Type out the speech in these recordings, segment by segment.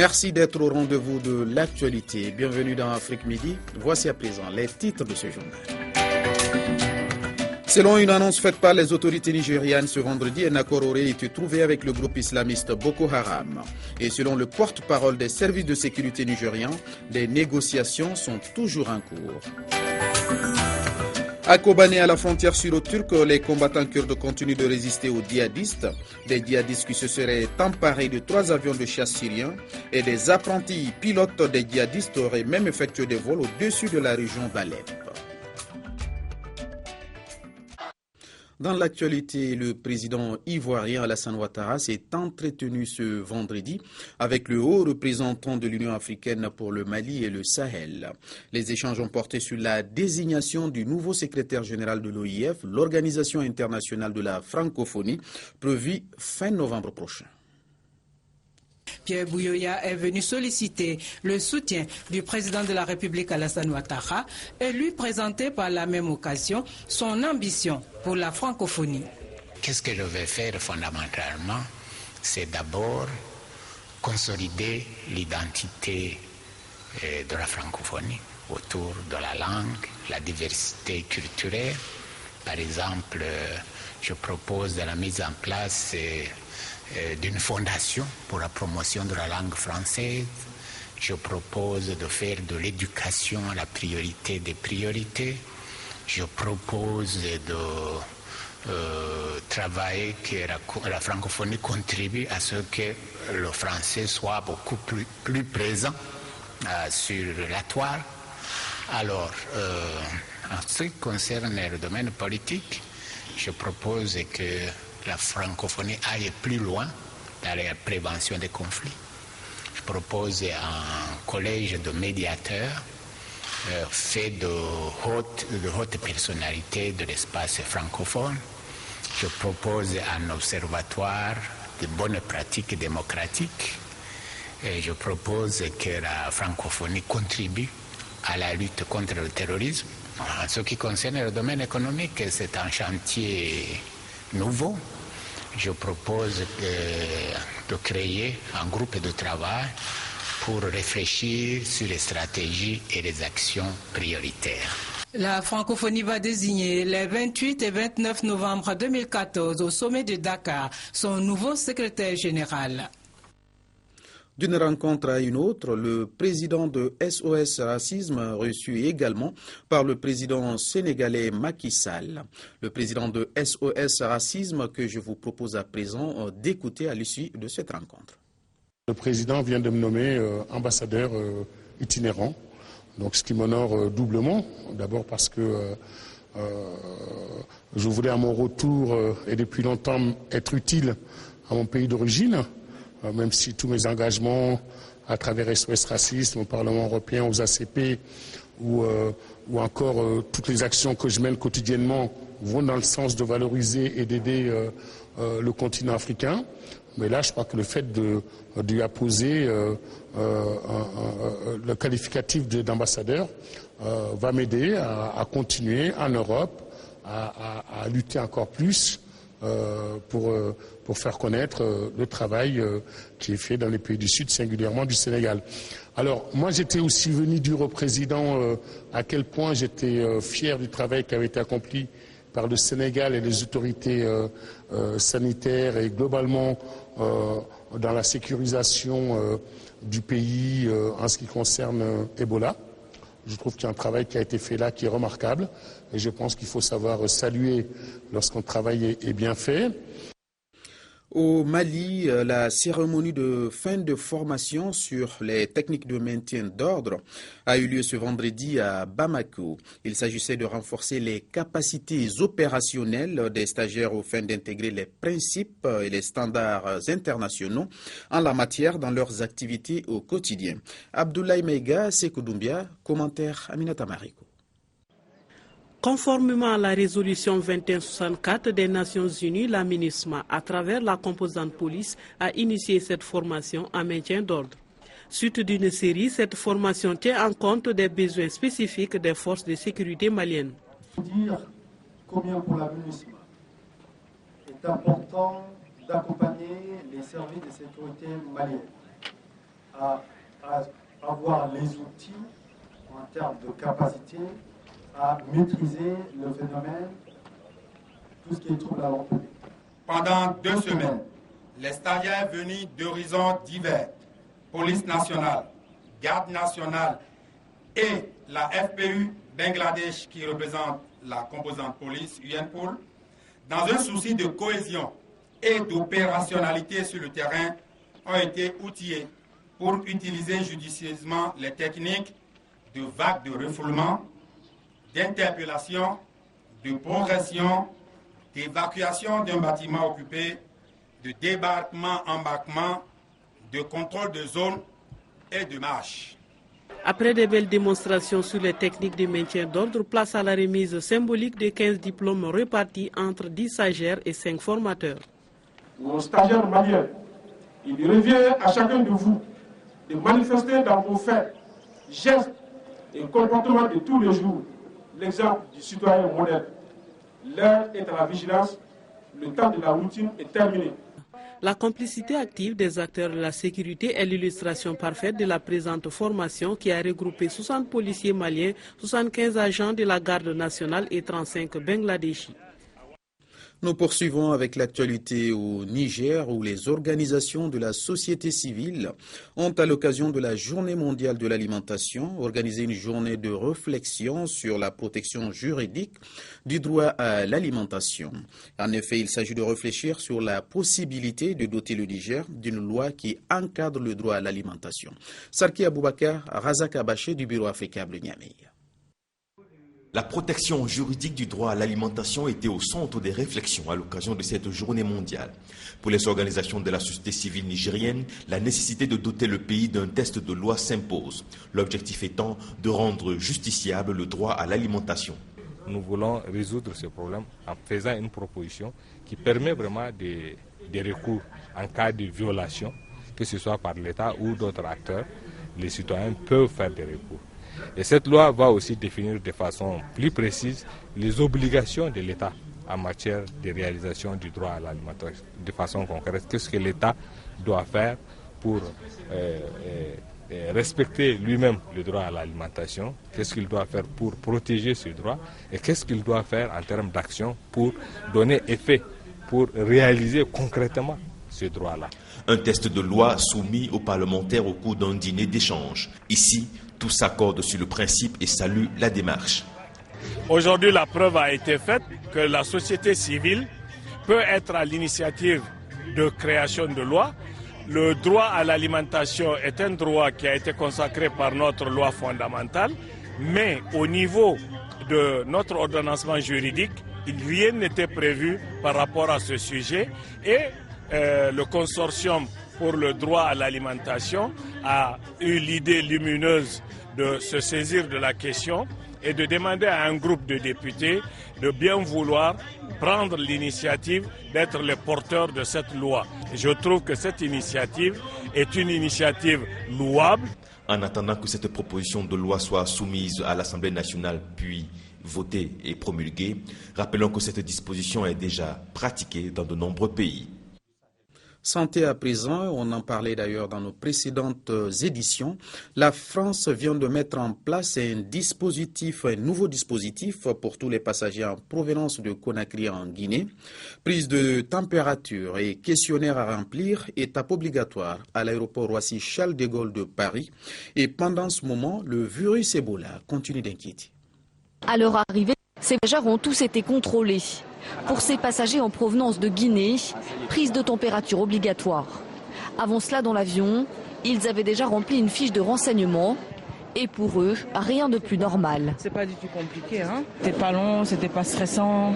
Merci d'être au rendez-vous de l'actualité. Bienvenue dans Afrique Midi. Voici à présent les titres de ce journal. Selon une annonce faite par les autorités nigérianes ce vendredi, un accord aurait été trouvé avec le groupe islamiste Boko Haram. Et selon le porte-parole des services de sécurité nigérians, des négociations sont toujours en cours. À Kobané, à la frontière syro-turque, les combattants kurdes continuent de résister aux djihadistes. Des djihadistes qui se seraient emparés de 3 avions de chasse syriens et des apprentis pilotes des djihadistes auraient même effectué des vols au-dessus de la région d'Alep. Dans l'actualité, le président ivoirien Alassane Ouattara s'est entretenu ce vendredi avec le haut représentant de l'Union africaine pour le Mali et le Sahel. Les échanges ont porté sur la désignation du nouveau secrétaire général de l'OIF, l'Organisation internationale de la francophonie, prévue fin novembre prochain. Pierre Bouyoya est venu solliciter le soutien du président de la République Alassane Ouattara et lui présenter par la même occasion son ambition pour la francophonie. Qu'est-ce que je vais faire fondamentalement? C'est d'abord consolider l'identité de la francophonie autour de la langue, la diversité culturelle. Par exemple, je propose de la mise en place d'une fondation pour la promotion de la langue française. Je propose de faire de l'éducation la priorité des priorités. Je propose de travailler que la francophonie contribue à ce que le français soit beaucoup plus présent sur la toile. Alors, en ce qui concerne le domaine politique, je propose que la francophonie aille plus loin dans la prévention des conflits. Je propose un collège de médiateurs fait de hautes personnalités de l'espace francophone. Je propose un observatoire de bonnes pratiques démocratiques. Et je propose que la francophonie contribue à la lutte contre le terrorisme. En ce qui concerne le domaine économique, c'est un chantier nouveau. Je propose de créer un groupe de travail pour réfléchir sur les stratégies et les actions prioritaires. La francophonie va désigner les 28 et 29 novembre 2014 au sommet de Dakar son nouveau secrétaire général. D'une rencontre à une autre, le président de SOS Racisme reçu également par le président sénégalais Macky Sall. Le président de SOS Racisme que je vous propose à présent d'écouter à l'issue de cette rencontre. Le président vient de me nommer ambassadeur itinérant, donc ce qui m'honore doublement. D'abord parce que je voulais à mon retour et depuis longtemps être utile à mon pays d'origine. Même si tous mes engagements à travers SOS Racisme, au Parlement européen, aux ACP ou encore toutes les actions que je mène quotidiennement vont dans le sens de valoriser et d'aider le continent africain. Mais là, je crois que le fait de lui apposer le qualificatif d'ambassadeur va m'aider à continuer en Europe, à lutter encore plus pour faire connaître le travail qui est fait dans les pays du Sud, singulièrement du Sénégal. Alors, moi, j'étais aussi venu dire au président à quel point j'étais fier du travail qui avait été accompli par le Sénégal et les autorités sanitaires et globalement dans la sécurisation du pays en ce qui concerne Ebola. Je trouve qu'il y a un travail qui a été fait là qui est remarquable et je pense qu'il faut savoir saluer lorsqu'un travail est bien fait. Au Mali, la cérémonie de fin de formation sur les techniques de maintien d'ordre a eu lieu ce vendredi à Bamako. Il s'agissait de renforcer les capacités opérationnelles des stagiaires afin d'intégrer les principes et les standards internationaux en la matière dans leurs activités au quotidien. Abdoulaye Meiga, Sekou Doumbia, commentaire Aminata Mariko. Conformément à la résolution 2164 des Nations Unies, la MINUSMA, à travers la composante police, a initié cette formation en maintien d'ordre. Suite d'une série, cette formation tient en compte des besoins spécifiques des forces de sécurité maliennes. Dire combien pour la MINUSMA est important d'accompagner les services de sécurité maliens à avoir les outils en termes de capacité à maîtriser le phénomène, tout ce qui est trouble à l'ordre public. Pendant 2 semaines, les stagiaires venus d'horizons divers, police nationale, garde nationale et la FPU Bangladesh qui représente la composante police UNPOL, dans un souci de cohésion et d'opérationnalité sur le terrain, ont été outillés pour utiliser judicieusement les techniques de vagues de refoulement, d'interpellation, de progression, d'évacuation d'un bâtiment occupé, de débarquement-embarquement, de contrôle de zone et de marche. Après de belles démonstrations sur les techniques de maintien d'ordre, place à la remise symbolique de 15 diplômes répartis entre 10 stagiaires et 5 formateurs. Nos stagiaires maliens, il revient à chacun de vous de manifester dans vos faits, gestes et comportements de tous les jours l'exemple du citoyen modèle. L'heure est à la vigilance, le temps de la routine est terminé. La complicité active des acteurs de la sécurité est l'illustration parfaite de la présente formation qui a regroupé 60 policiers maliens, 75 agents de la garde nationale et 35 Bangladeshis. Nous poursuivons avec l'actualité au Niger où les organisations de la société civile ont, à l'occasion de la Journée mondiale de l'alimentation, organisé une journée de réflexion sur la protection juridique du droit à l'alimentation. En effet, il s'agit de réfléchir sur la possibilité de doter le Niger d'une loi qui encadre le droit à l'alimentation. Sarki Aboubakar, Razak Abaché du Bureau africain de Niamey. La protection juridique du droit à l'alimentation était au centre des réflexions à l'occasion de cette journée mondiale. Pour les organisations de la société civile nigérienne, la nécessité de doter le pays d'un texte de loi s'impose. L'objectif étant de rendre justiciable le droit à l'alimentation. Nous voulons résoudre ce problème en faisant une proposition qui permet vraiment des recours en cas de violation, que ce soit par l'État ou d'autres acteurs. Les citoyens peuvent faire des recours. Et cette loi va aussi définir de façon plus précise les obligations de l'État en matière de réalisation du droit à l'alimentation. De façon concrète, qu'est-ce que l'État doit faire pour respecter lui-même le droit à l'alimentation, qu'est-ce qu'il doit faire pour protéger ce droit et qu'est-ce qu'il doit faire en termes d'action pour donner effet, pour réaliser concrètement ce droit-là. Un texte de loi soumis aux parlementaires au cours d'un dîner d'échange. Ici, tous s'accordent sur le principe et saluent la démarche. Aujourd'hui, la preuve a été faite que la société civile peut être à l'initiative de création de lois. Le droit à l'alimentation est un droit qui a été consacré par notre loi fondamentale, mais au niveau de notre ordonnancement juridique, rien n'était prévu par rapport à ce sujet et le consortium pour le droit à l'alimentation a eu l'idée lumineuse de se saisir de la question et de demander à un groupe de députés de bien vouloir prendre l'initiative d'être les porteurs de cette loi. Je trouve que cette initiative est une initiative louable. En attendant que cette proposition de loi soit soumise à l'Assemblée nationale puis votée et promulguée, rappelons que cette disposition est déjà pratiquée dans de nombreux pays. Santé à présent, on en parlait d'ailleurs dans nos précédentes éditions. La France vient de mettre en place un nouveau dispositif pour tous les passagers en provenance de Conakry en Guinée. Prise de température et questionnaire à remplir, étape obligatoire à l'aéroport Roissy-Charles de Gaulle de Paris. Et pendant ce moment, le virus Ebola continue d'inquiéter. À leur arrivée, ces voyageurs ont tous été contrôlés. Pour ces passagers en provenance de Guinée, prise de température obligatoire. Avant cela, dans l'avion, ils avaient déjà rempli une fiche de renseignement. Et pour eux, rien de plus normal. C'est pas du tout compliqué, hein. C'était pas long, c'était pas stressant.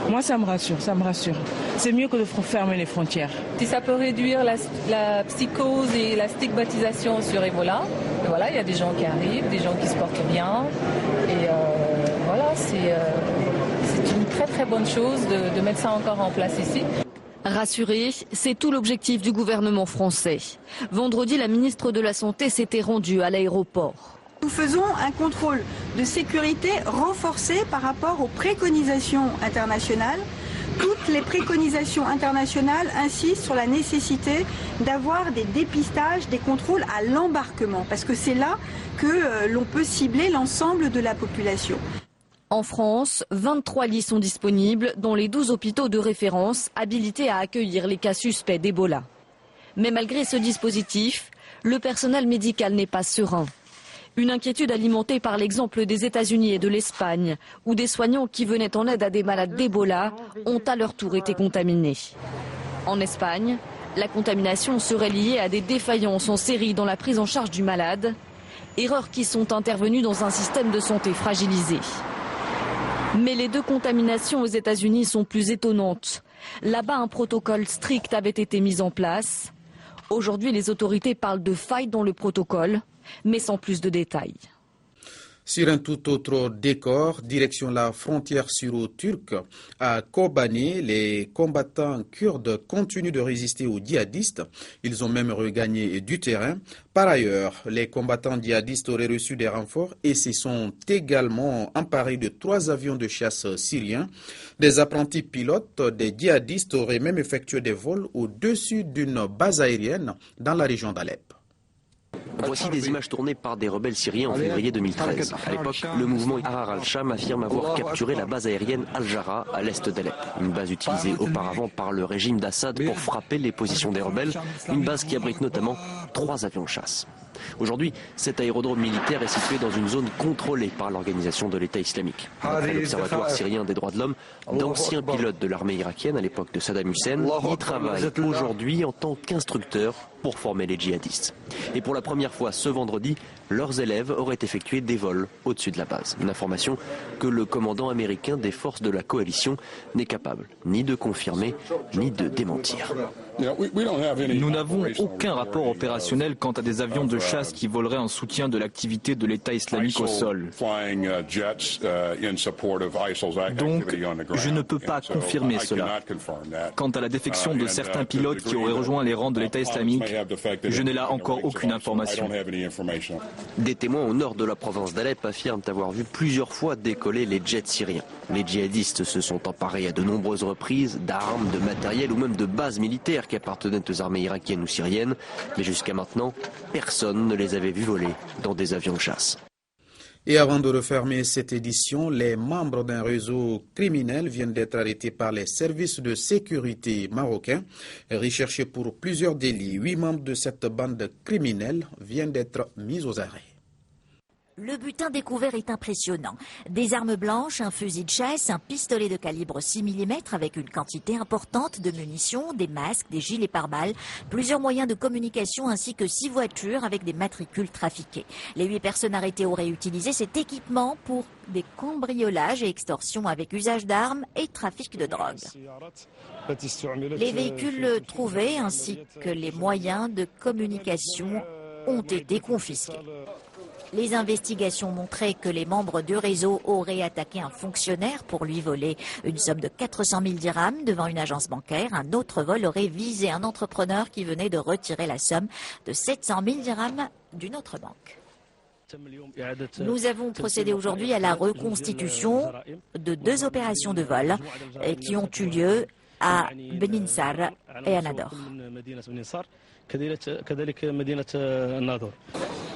Moi, ça me rassure, ça me rassure. C'est mieux que de fermer les frontières. Si ça peut réduire la psychose et la stigmatisation sur Ebola, voilà, il y a des gens qui arrivent, des gens qui se portent bien. Et voilà, c'est une très très bonne chose de mettre ça encore en place ici. Rassurés, c'est tout l'objectif du gouvernement français. Vendredi, la ministre de la Santé s'était rendue à l'aéroport. Nous faisons un contrôle de sécurité renforcé par rapport aux préconisations internationales. Toutes les préconisations internationales insistent sur la nécessité d'avoir des dépistages, des contrôles à l'embarquement, parce que c'est là que l'on peut cibler l'ensemble de la population. En France, 23 lits sont disponibles dans les 12 hôpitaux de référence habilités à accueillir les cas suspects d'Ebola. Mais malgré ce dispositif, le personnel médical n'est pas serein. Une inquiétude alimentée par l'exemple des États-Unis et de l'Espagne, où des soignants qui venaient en aide à des malades d'Ebola ont à leur tour été contaminés. En Espagne, la contamination serait liée à des défaillances en série dans la prise en charge du malade, erreurs qui sont intervenues dans un système de santé fragilisé. Mais les deux contaminations aux États-Unis sont plus étonnantes. Là-bas, un protocole strict avait été mis en place. Aujourd'hui, les autorités parlent de failles dans le protocole, mais sans plus de détails. Sur un tout autre décor, direction la frontière syro-turque, à Kobani, les combattants kurdes continuent de résister aux djihadistes. Ils ont même regagné du terrain. Par ailleurs, les combattants djihadistes auraient reçu des renforts et se sont également emparés de 3 avions de chasse syriens. Des apprentis pilotes des djihadistes auraient même effectué des vols au-dessus d'une base aérienne dans la région d'Alep. Voici des images tournées par des rebelles syriens en février 2013. À l'époque, le mouvement Ahrar al-Sham affirme avoir capturé la base aérienne Al-Jara à l'est d'Alep. Une base utilisée auparavant par le régime d'Assad pour frapper les positions des rebelles. Une base qui abrite notamment 3 avions de chasse. Aujourd'hui, cet aérodrome militaire est situé dans une zone contrôlée par l'organisation de l'État islamique. D'après l'Observatoire syrien des droits de l'homme, d'anciens pilotes de l'armée irakienne à l'époque de Saddam Hussein y travaillent aujourd'hui en tant qu'instructeurs pour former les djihadistes. Et pour la première fois ce vendredi, leurs élèves auraient effectué des vols au-dessus de la base. Une information que le commandant américain des forces de la coalition n'est capable ni de confirmer ni de démentir. Nous n'avons aucun rapport opérationnel quant à des avions de chasse qui voleraient en soutien de l'activité de l'État islamique au sol. Donc, je ne peux pas confirmer cela. Quant à la défection de certains pilotes qui auraient rejoint les rangs de l'État islamique, je n'ai là encore aucune information. Des témoins au nord de la province d'Alep affirment avoir vu plusieurs fois décoller les jets syriens. Les djihadistes se sont emparés à de nombreuses reprises d'armes, de matériel ou même de bases militaires qui appartenaient aux armées irakiennes ou syriennes. Mais jusqu'à maintenant, personne ne les avait vus voler dans des avions de chasse. Et avant de refermer cette édition, les membres d'un réseau criminel viennent d'être arrêtés par les services de sécurité marocains. Recherchés pour plusieurs délits, 8 membres de cette bande criminelle viennent d'être mis aux arrêts. Le butin découvert est impressionnant. Des armes blanches, un fusil de chasse, un pistolet de calibre 6 mm avec une quantité importante de munitions, des masques, des gilets pare-balles, plusieurs moyens de communication ainsi que 6 voitures avec des matricules trafiquées. Les 8 personnes arrêtées auraient utilisé cet équipement pour des cambriolages et extorsions avec usage d'armes et trafic de drogue. Les véhicules trouvés ainsi que les moyens de communication ont été confisqués. Les investigations montraient que les membres du réseau auraient attaqué un fonctionnaire pour lui voler une somme de 400 000 dirhams devant une agence bancaire. Un autre vol aurait visé un entrepreneur qui venait de retirer la somme de 700 000 dirhams d'une autre banque. Nous avons procédé aujourd'hui à la reconstitution de 2 opérations de vol qui ont eu lieu à Beninsar et à Nador.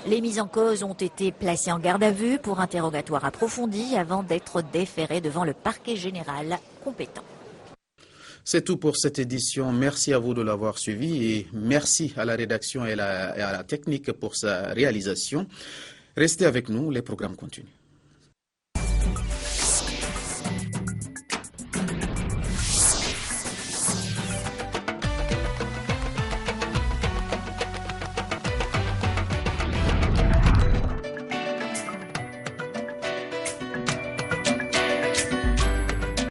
Les mises en cause ont été placées en garde à vue pour interrogatoire approfondi avant d'être déférées devant le parquet général compétent. C'est tout pour cette édition. Merci à vous de l'avoir suivi et merci à la rédaction et à la technique pour sa réalisation. Restez avec nous, les programmes continuent.